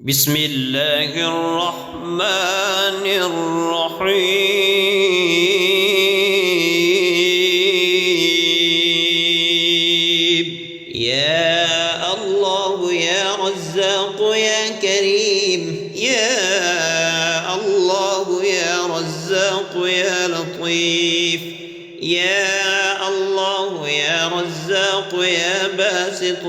بسم الله الرحمن الرحيم. يا الله يا رزاق يا كريم، يا الله يا رزاق يا لطيف، يا الله يا رزاق يا باسط،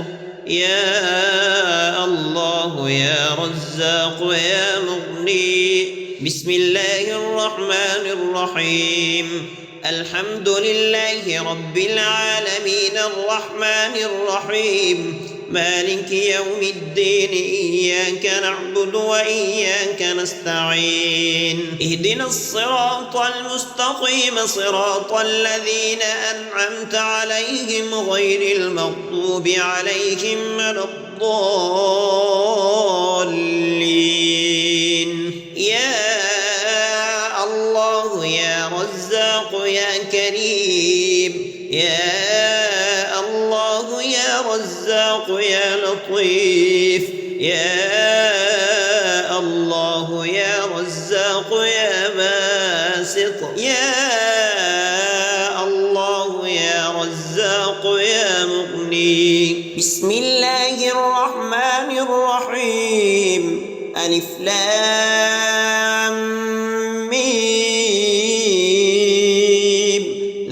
يا الله يا رزاق يا مغني. بسم الله الرحمن الرحيم. الحمد لله رب العالمين الرحمن الرحيم مالك يوم الدين، إياك نعبد وإياك نستعين. اهدنا الصراط المستقيم صراط الذين أنعمت عليهم غير المغضوب عليهم ولا الضالين. يا الله يا رزاق يا كريم، يا الله يا رزاق يا لطيف، يا الله يا رزاق يا باسط، يا الله يا رزاق يا مغني. بسم الله الرحمن الرحيم. ألف لام ميم.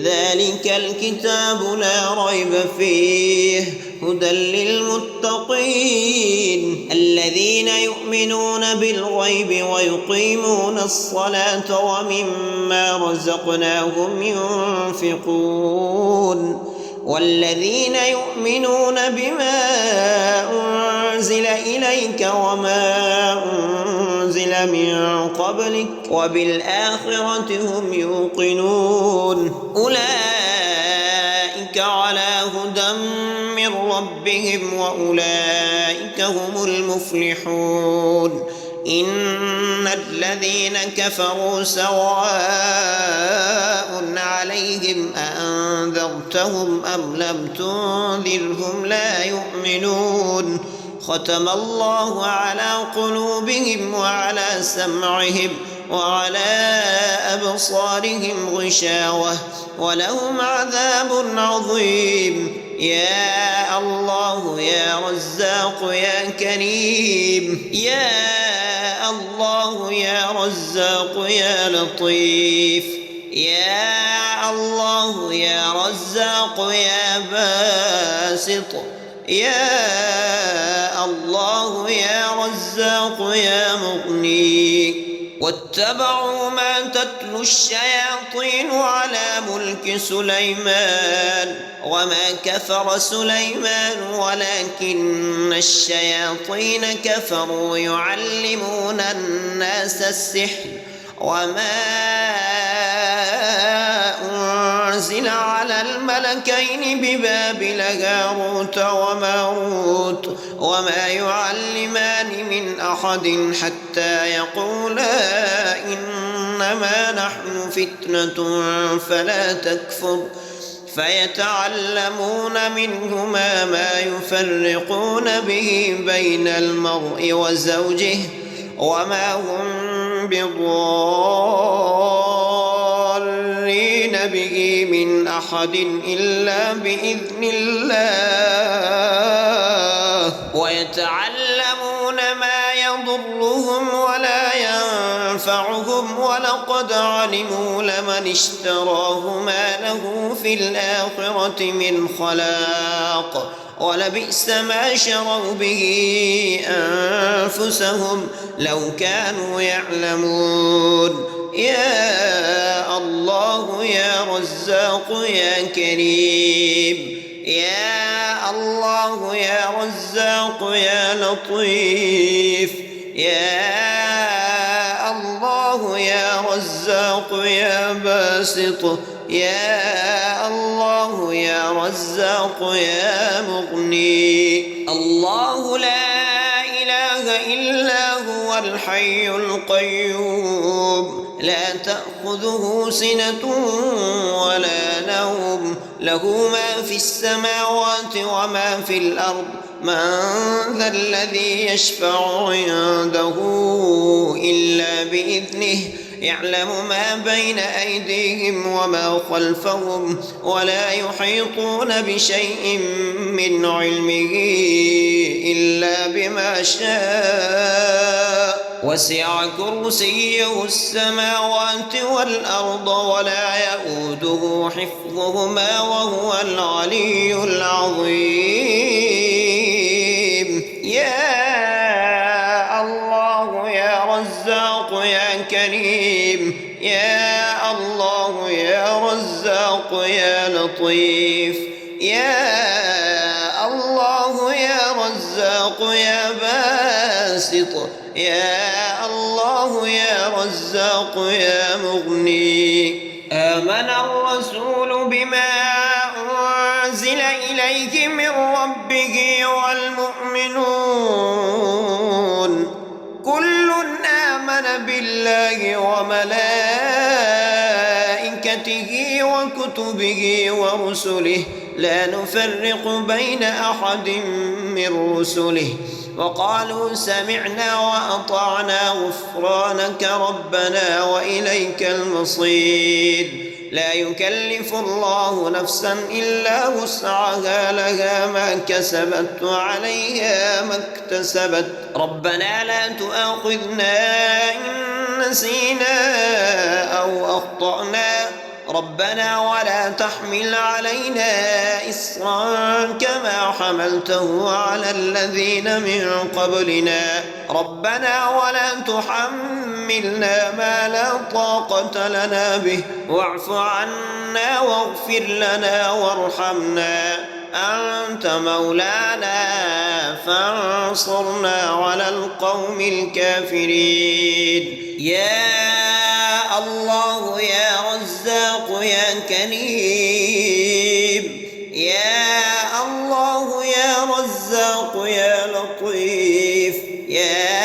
ذلك الكتاب لا ريب فيه هدى للمتقين الذين يؤمنون بالغيب ويقيمون الصلاة ومما رزقناهم ينفقون والذين يؤمنون بما أنزل إليك وما أنزل من قبلك وبالآخرة هم يوقنون أولئك على هدى من ربهم وأولئك هم المفلحون. إن الذين كفروا سواء عليهم أأنذرتهم أم لم تنذرهم لا يؤمنون. ختم الله على قلوبهم وعلى سمعهم وعلى أبصارهم غشاوة ولهم عذاب عظيم. يا الله يا رزاق يا كريم، يا الله يا رزاق يا لطيف، يا الله يا رزاق يا باسط، يا الله يا رزاق يا مغني. واتبعوا ما تتلو الشياطين على ملك سليمان وما كفر سليمان ولكن الشياطين كفروا يعلمون الناس السحر وما أنزل على الملكين ببابل هاروت وماروت وما يعلمان من أحد حتى يقولا إنما نحن فتنة فلا تكفر فيتعلمون منهما ما يفرقون به بين المرء وزوجه وما هم بضارين به من أحد إلا بإذن الله ويتعلمون ما يضرهم ولا ينفعهم ولقد علموا لمن اشتراه ما له في الآخرة من خلاق ولبئس ما شروا به أنفسهم لو كانوا يعلمون. يا الله يا رزاق يا كريم، يا الله يا رزاق يا لطيف، يا الله يا رزاق يا باسط، يا الله يا رزاق يا مغني. الله لا إله إلا هو الحي القيوم لا تأخذه سنة ولا نوم له ما في السماوات وما في الأرض من ذا الذي يشفع عنده عنده إلا بإذنه يعلم ما بين أيديهم وما خلفهم ولا يحيطون بشيء من علمه إلا بما شاء وسع كرسيه السماوات والأرض ولا يئوده حفظهما وهو العلي العظيم. يا الله يا رزاق يا كريم، يا الله يا رزاق يا لطيف، يا الله يا رزاق يا باسط، يا الله يا رزاق يا مغني. آمن الرسول بما أنزل إليه من ربه والمؤمنون كل آمن بالله وملائكته وكتبه ورسله لا نفرق بين أحد من رسله وقالوا سمعنا وأطعنا غفرانك ربنا وإليك المصير. لا يكلف الله نفسا إلا وسعها لها ما كسبت وعليها ما اكتسبت ربنا لا تؤاخذنا إن نسينا أو أخطأنا ربنا ولا تحمل علينا إصرا كما حملته على الذين من قبلنا ربنا ولا تحملنا ما لا طاقة لنا به واعف عنا واغفر لنا وارحمنا أنت مولانا فانصرنا على القوم الكافرين. يا الله يا رزاق يا كريم، يا الله يا رزاق يا لطيف، يا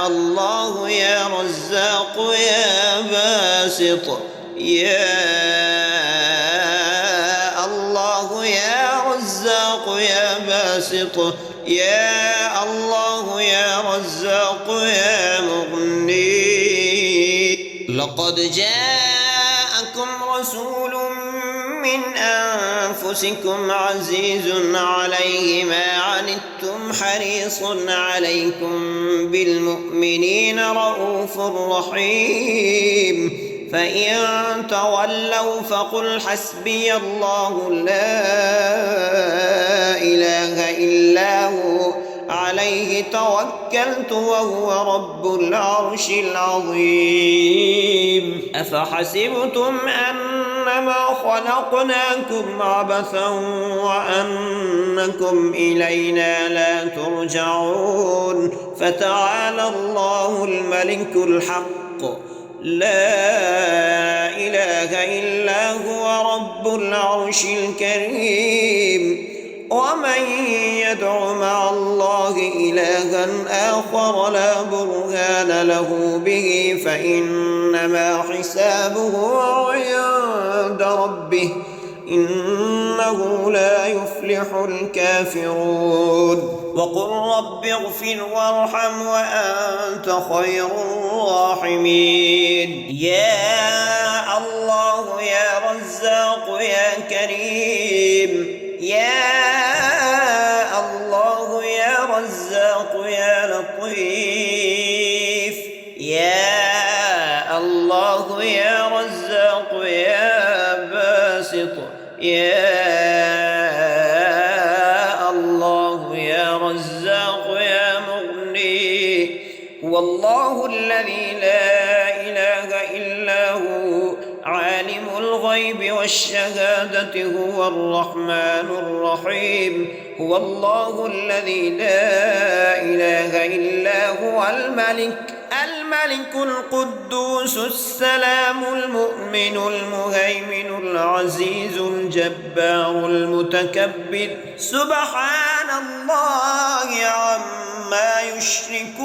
الله يا رزاق يا باسط، يا الله يا رزاق يا باسط، يا الله يا رزاق يا مغني. لقد جاءكم رسول من أنفسكم عزيز عليه ما عنتم حريص عليكم بالمؤمنين رؤوف رحيم. فإن تولوا فقل حسبي الله لا إله إلا هو عليه توكلت وهو رب العرش العظيم. أفحسبتم أنما خلقناكم عبثا وأنكم إلينا لا ترجعون فتعالى الله الملك الحق لا إله إلا هو رب العرش الكريم. ومن يدع مع الله إلها آخر لا برهان له به فإنما حسابه عند ربه إنه لا يفلح الكافرون. وقل رب اغفر وارحم وأنت خير الراحمين. يا الله يا رزاق يا كريم، يا الله يا رزاق يا لطيف، يا الله يا رزاق يا باسط، يا الله يا رزاق يا مغني. والله الذي لا إله إلا هو عالم الغيب والشهادة هو الرحمن الرحيم. هو الله الذي لا إله إلا هو الملك القدوس السلام المؤمن المهيمن العزيز الجبار المتكبر سبحان الله عما يشركون.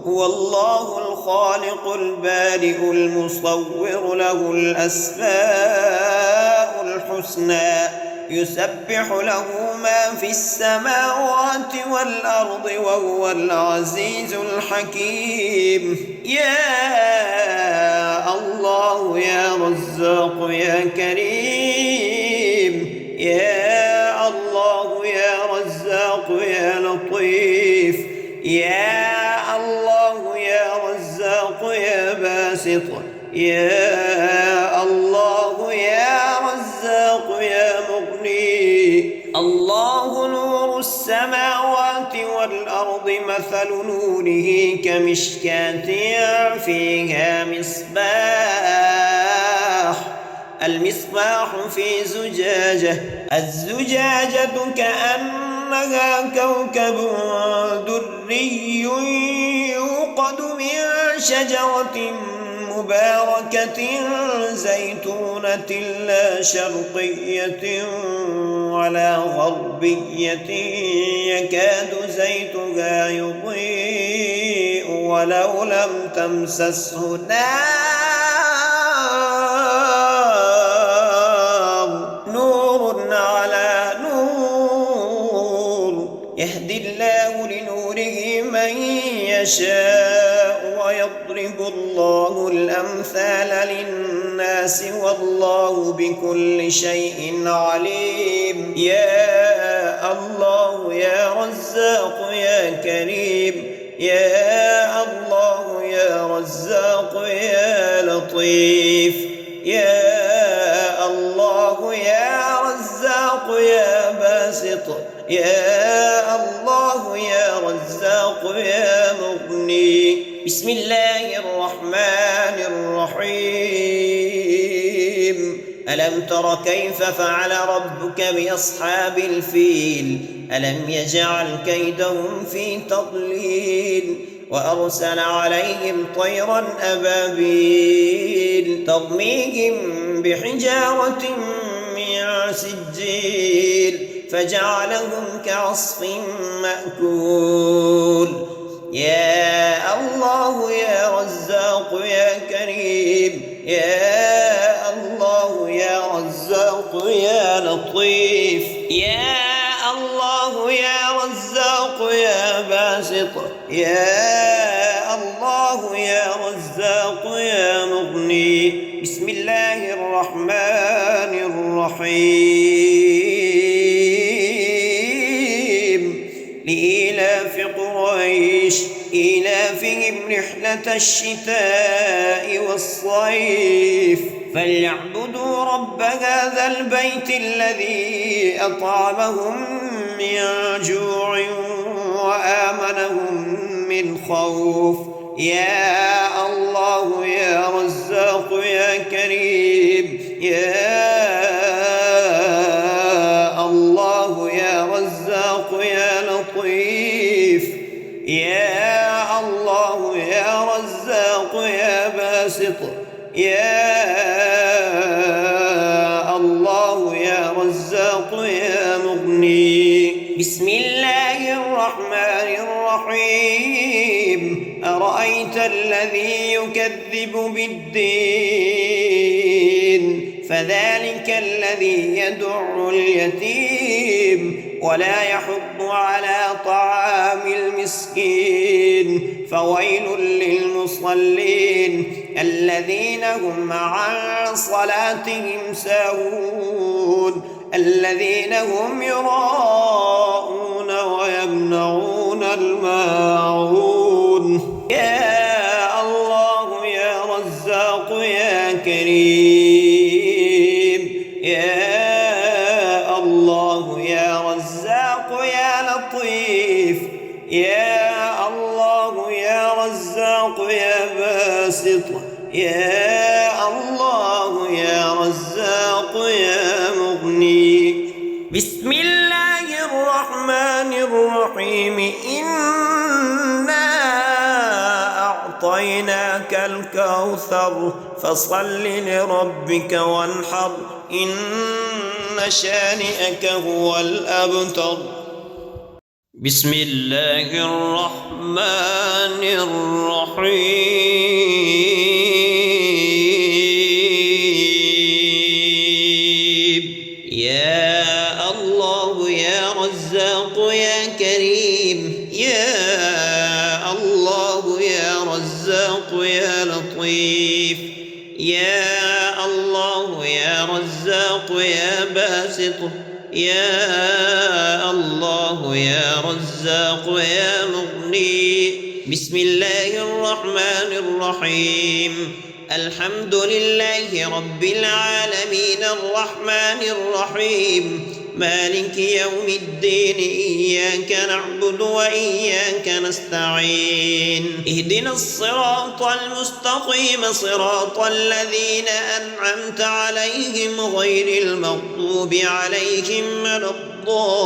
هو الله الخالق البارئ المصور له الأسماء الحسنى يسبح له ما في السماوات والأرض وهو العزيز الحكيم. يا الله يا رزاق يا كريم، يا الله يا رزاق يا لطيف، يا الله يا رزاق يا باسط، يا الله يا رزاق يا مغني. الله نور السماوات والأرض، مثل نوره كمشكاة فيها مصباح، المصباح في زجاجة، الزجاجة كأنها كوكب دري يوقد من شجرة مباركة زيتونة لا شرقية ولا غربية، يكاد زيتها يضيء ولو لم تمسسه نار، نور على نور، يهدي الله لنوره من يشاء ويضرب الله الأمثال للناس والله بكل شيء عليم. يا الله يا رزاق يا كريم، يا الله يا رزاق يا لطيف، يا الله يا رزاق يا باسط، يا الله يا رزاق يا مغني. بسم الله الرحمن الرحيم. ألم تر كيف فعل ربك بأصحاب الفيل؟ ألم يجعل كيدهم في تضليل، وأرسل عليهم طيرا أبابيل ترميهم بحجارة من سجيل فجعلهم كعصف مأكول. يا الله يا رزاق يا كريم، يا الله يا رزاق يا لطيف، يا الله يا رزاق يا باسط، يا الله يا رزاق يا مغني. بسم الله الرحمن الرحيم. لإيلاف قريش إيلافهم رحلة الشتاء والصيف فليعبدوا رب هذا البيت الذي أطعمهم من جوع وآمنهم من خوف. يا الله يا رزاق يا كريم، يا الله يا رزاق يا لطيف، يا الله يا رزاق يا باسط، يا الله يا رزاق يا مغني. بسم الله الرحمن الرحيم. أرأيت الذي يكذب بالدين فذلك الذي يدع اليتيم ولا يحض على طعام المسكين فويل للمصلين الذين هم عن صلاتهم ساهون الذين هم يراءون ويمنعون الماعون. يا الله يا رزاق يا كريم، يا الله يا رزاق يا لطيف، يا الله يا رزاق يا باسط، يا الله يا رزاق يا مغني. بسم الله الرحمن الرحيم. إنا أعطيناك الكوثر فصل لربك وانحر إن شانئك هو الأبتر. بسم الله الرحمن الرحيم. يا الله يا يا كريم يا الله يا رزاق يا لطيف يا الله يا رزاق يا باسط يا الله يا رزاق يا مغني. بسم الله الرحمن الرحيم. الحمد لله رب العالمين الرحمن الرحيم مالك يوم الدين إياك نعبد وإياك نستعين اهدنا الصراط المستقيم صراط الذين أنعمت عليهم غير المغضوب عليهم ولا الضالين.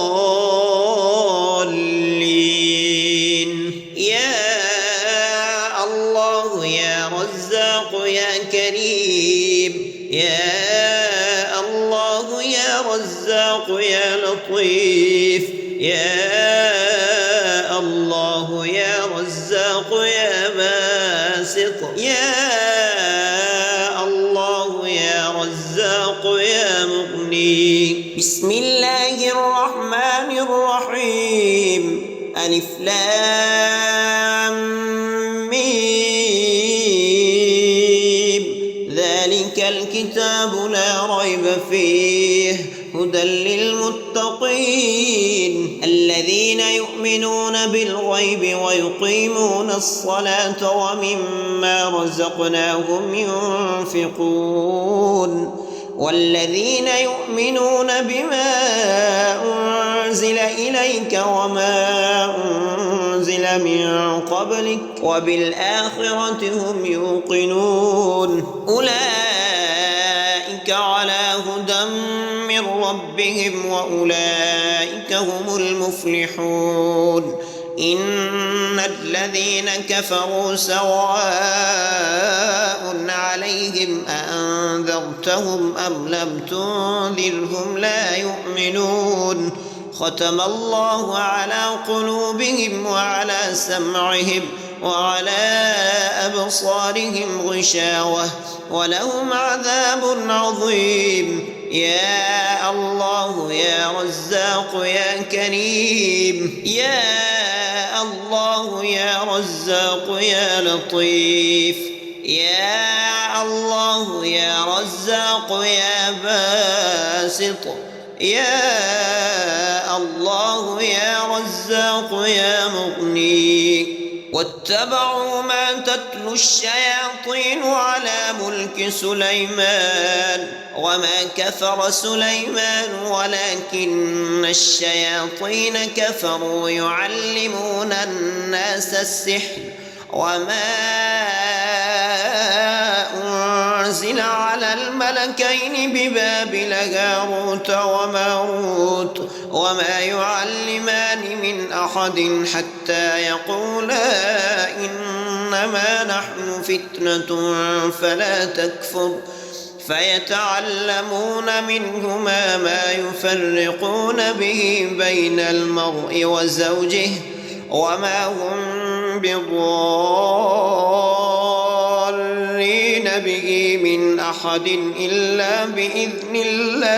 يا الله يا رزاق يا كريم يا الله يا رزاق يا لطيف يا الله يا رزاق يا باسط يا الله يا رزاق يا مغني. بسم الله الرحمن الرحيم. ألف لام ذلك الكتاب لا ريب فيه هدى للمتقين الذين يؤمنون بالغيب ويقيمون الصلاة ومما رزقناهم ينفقون والذين يؤمنون بما أنزل إليك وما أنزل من قبلك وبالآخرة هم يوقنون أولئك على هدى من ربهم وأولئك هم المفلحون. إن الذين كفروا سواء عليهم أأنذرتهم أم لم تنذرهم لا يؤمنون. ختم الله على قلوبهم وعلى سمعهم وعلى أبصارهم غشاوة ولهم عذاب عظيم. يا الله يا رزاق يا كريم يا الله يا رزاق يا لطيف يا الله يا رزاق يا باسط يا الله يا رزاق يا مغني. واتبعوا ما تتلو الشياطين على ملك سليمان وما كفر سليمان ولكن الشياطين كفروا يعلمون الناس السحر وما أنزل على الملكين ببابل هاروت وماروت وما يعلمان من أحد حتى يقولا إنما نحن فتنة فلا تكفر فيتعلمون منهما ما يفرقون به بين المرء وزوجه وما هم بضارين به من أحد إلا بإذن الله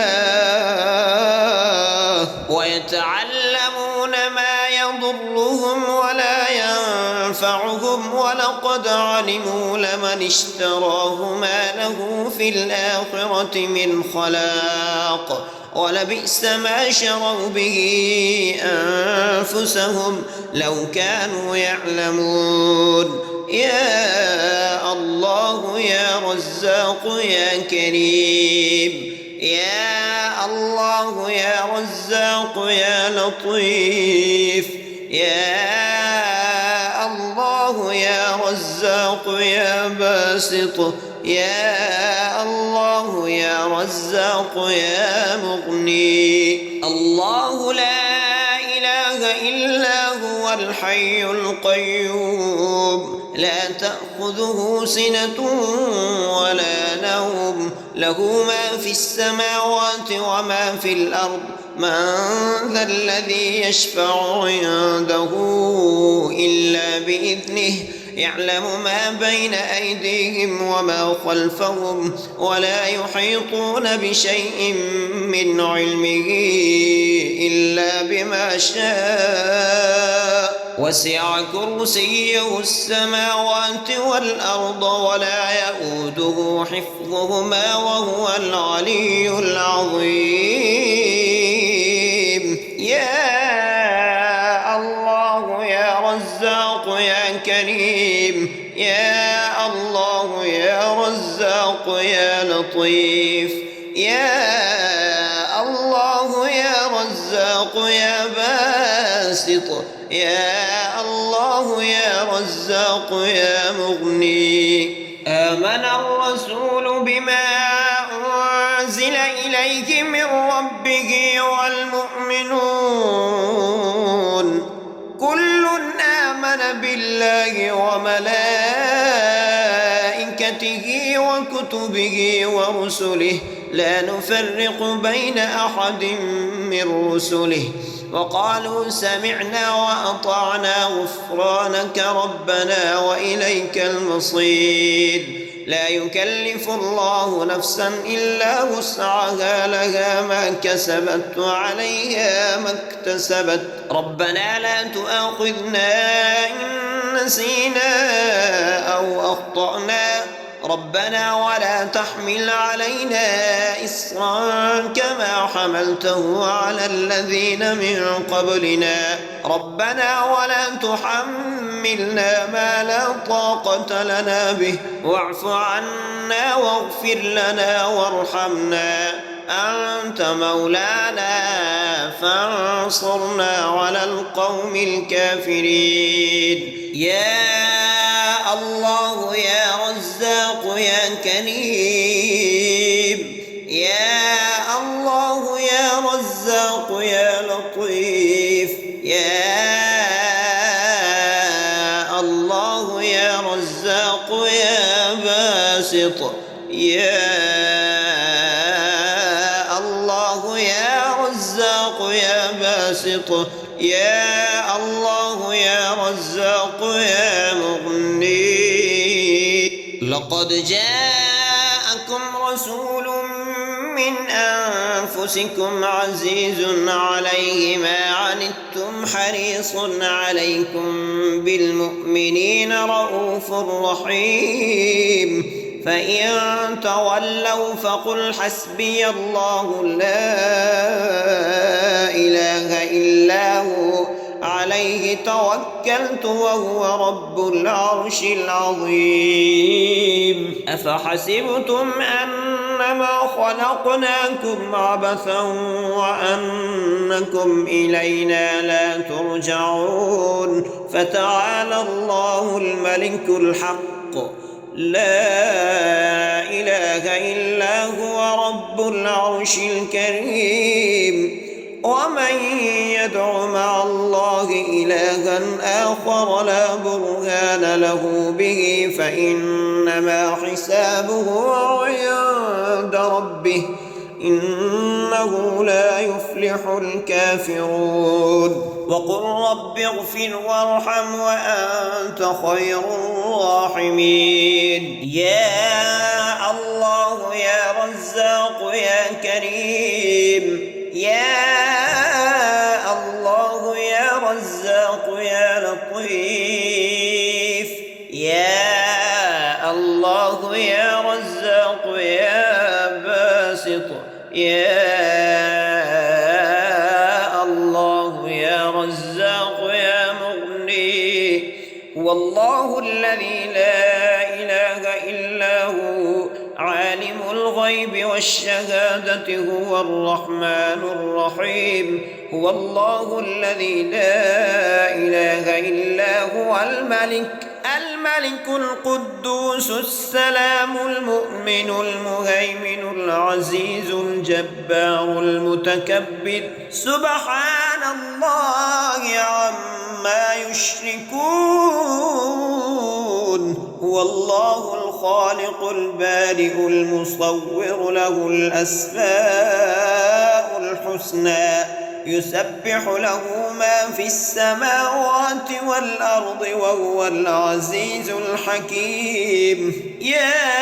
ويتعلمون ما يضرهم ولا ينفعهم ولقد علموا لمن اشتراه ما له في الآخرة من خلاق ولبئس ما شروا به أنفسهم لو كانوا يعلمون. يا الله يا رزاق يا كريم يا الله يا رزاق يا لطيف يا الله يا رزاق يا باسط يا الله يا رزاق يا مغني. الله لا إله إلا هو الحي القيوم لا تأخذه سنة ولا نوم له ما في السماوات وما في الأرض من ذا الذي يشفع عنده إلا بإذنه يعلم ما بين أيديهم وما خلفهم ولا يحيطون بشيء من علمه إلا بما شاء وسع كرسيه السماوات والأرض ولا يؤوده حفظهما وهو العلي العظيم يا الله يا رزاق يا كريم يا الله يا رزاق يا لطيف يا الله يا رزاق يا باسط يا الله يا رزاق يا مغني آمن الرسول بما أنزل إليه من ربه والمؤمنون كل آمن بالله وملائكته وكتبه ورسله لا نفرق بين أحد من رسله وقالوا سمعنا وأطعنا غفرانك ربنا وإليك المصير لا يكلف الله نفسا إلا وسعها لها ما كسبت وعليها ما اكتسبت ربنا لا تؤاخذنا إن نسينا أو أخطأنا ربنا ولا تحمل علينا إصرا كما حملته على الذين من قبلنا ربنا ولا تحملنا ما لا طاقة لنا به واعف عنا واغفر لنا وارحمنا أنت مولانا فانصرنا على القوم الكافرين يا الله يا رزاق يا كريم يا الله يا رزاق يا لطيف يا الله يا رزاق يا باسط يا الله يا رزاق يا باسط يا الله يا رزاق يا مغني لقد جاءكم رسول من أنفسكم عزيز عليه ما عنتم حريص عليكم بالمؤمنين رؤوف رحيم فإن تولوا فقل حسبي الله لا إله إلا هو عليه توكلت وهو رب العرش العظيم أفحسبتم أنما خلقناكم عبثا وأنكم إلينا لا ترجعون فتعالى الله الملك الحق لا إله إلا هو رب العرش الكريم ومن يدع مع الله إلها آخر لا برهان له به فإنما حسابه عند ربه إنه لا يفلح الكافرون وقل رب اغفر وارحم وأنت خير الراحمين يا الله يا رزاق يا كريم يا الله يا رزاق يا لطيف يا الله يا رزاق يا باسط يا الله يا رزاق يا مغني والله الذي لا إله إلا هو عالم الغيب والشهادة هو الرحمن الرحيم هو الله الذي لا إله إلا هو الملك القدوس السلام المؤمن المهيمن العزيز الجبار المتكبر سبحان الله عما يشركون هو الله الخالق البارئ المصور له الأسماء الحسنى يسبح له ما في السماوات والأرض وهو العزيز الحكيم. يا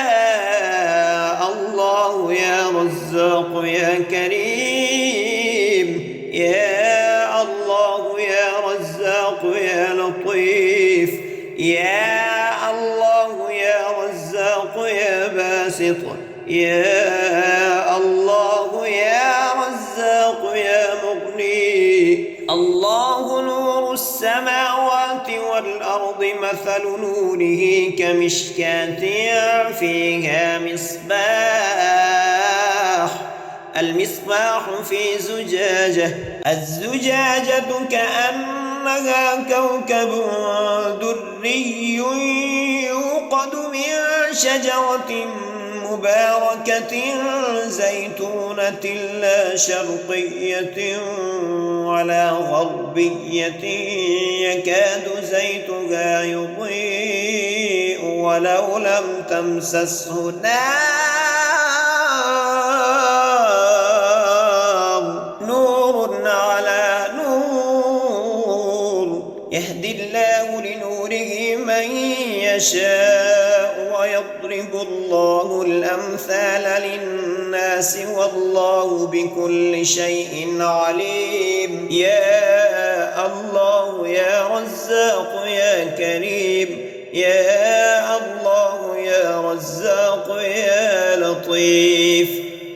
الله يا رزاق يا كريم، يا الله يا رزاق يا لطيف، يا الله يا رزاق يا باسط، يا الله يا رزاق يا مغني. الله نور السماوات والأرض، مثل نوره كمشكاة فيها مصباح، المصباح في زجاجة، الزجاجة كأنها كوكب دري يوقد من شجرة مباركة زيتونة لا شرقية ولا غربية يكاد زيتها يضيء ولو لم تمسسه نار، نور على نور، يهدي الله لنوره من يشاء ويضرب الله الأمثال للناس والله بكل شيء عليم. يا الله يا رزاق يا كريم، يا الله يا رزاق يا لطيف،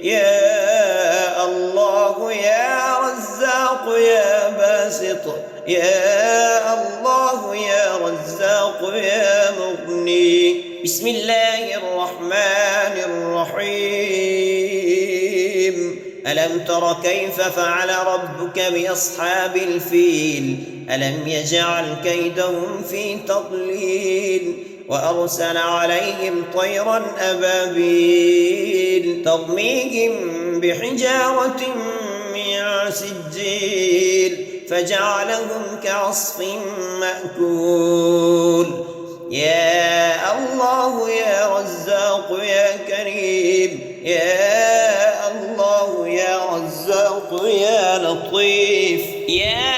يا الله يا رزاق يا باسط، يا الله يا رزاق يا مغني. بسم الله الرحمن الرحيم. ألم تر كيف فعل ربك بأصحاب الفيل؟ ألم يجعل كيدهم في تضليل وأرسل عليهم طيرا أبابيل ترميهم بحجارة من سجيل فجعلهم كعصف مأكول. يا الله يا رزاق يا كريم، يا الله يا رزاق يا لطيف، يا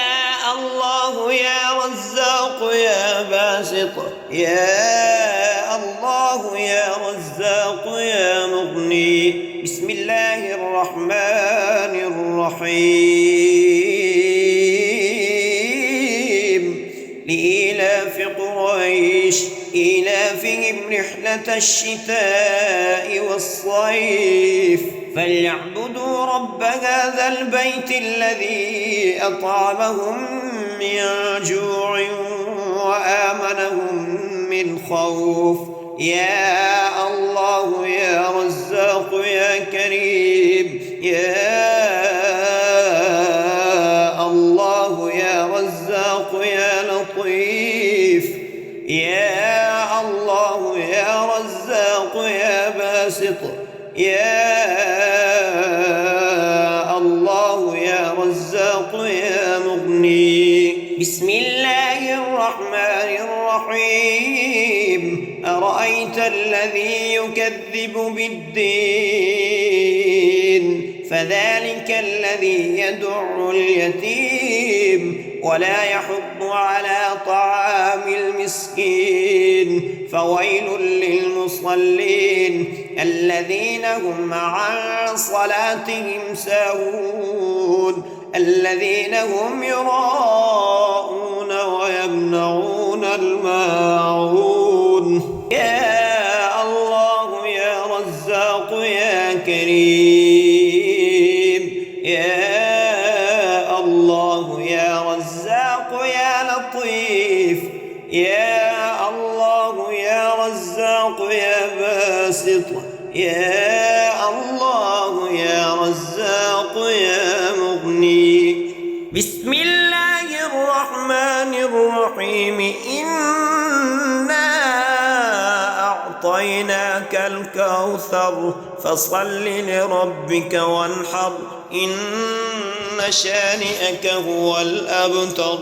الله يا رزاق يا باسط، يا الله يا رزاق يا مغني. بسم الله الرحمن الرحيم. لإيلاف قريش إيلافهم رحلة الشتاء والصيف فليعبدوا رب هذا البيت الذي أطعمهم من جوع وآمنهم من خوف. يا الله يا رزاق يا كريم، يا الله يا رزاق يا لطيف، يا الله يا رزاق يا باسط، يا الله يا رزاق يا مغني. بسم الله الرحمن الرحيم. أرأيت الذي يكذب بالدين فذلك الذي يدع اليتيم ولا يحض على طعام المسكين فويل للمصلين الذين هم عن صلاتهم ساهون الذين هم يراءون ويمنعون الماعون. يا الله يا رزاق يا كريم، يا الله يا رزاق يا لطيف، يا الله يا رزاق يا باسط، يا الله يا رزاق يا مغني. بسم الله الرحمن الرحيم. إنا أعطيناك الكوثر فصل لربك وانحر إن شانئك هو الأبتر.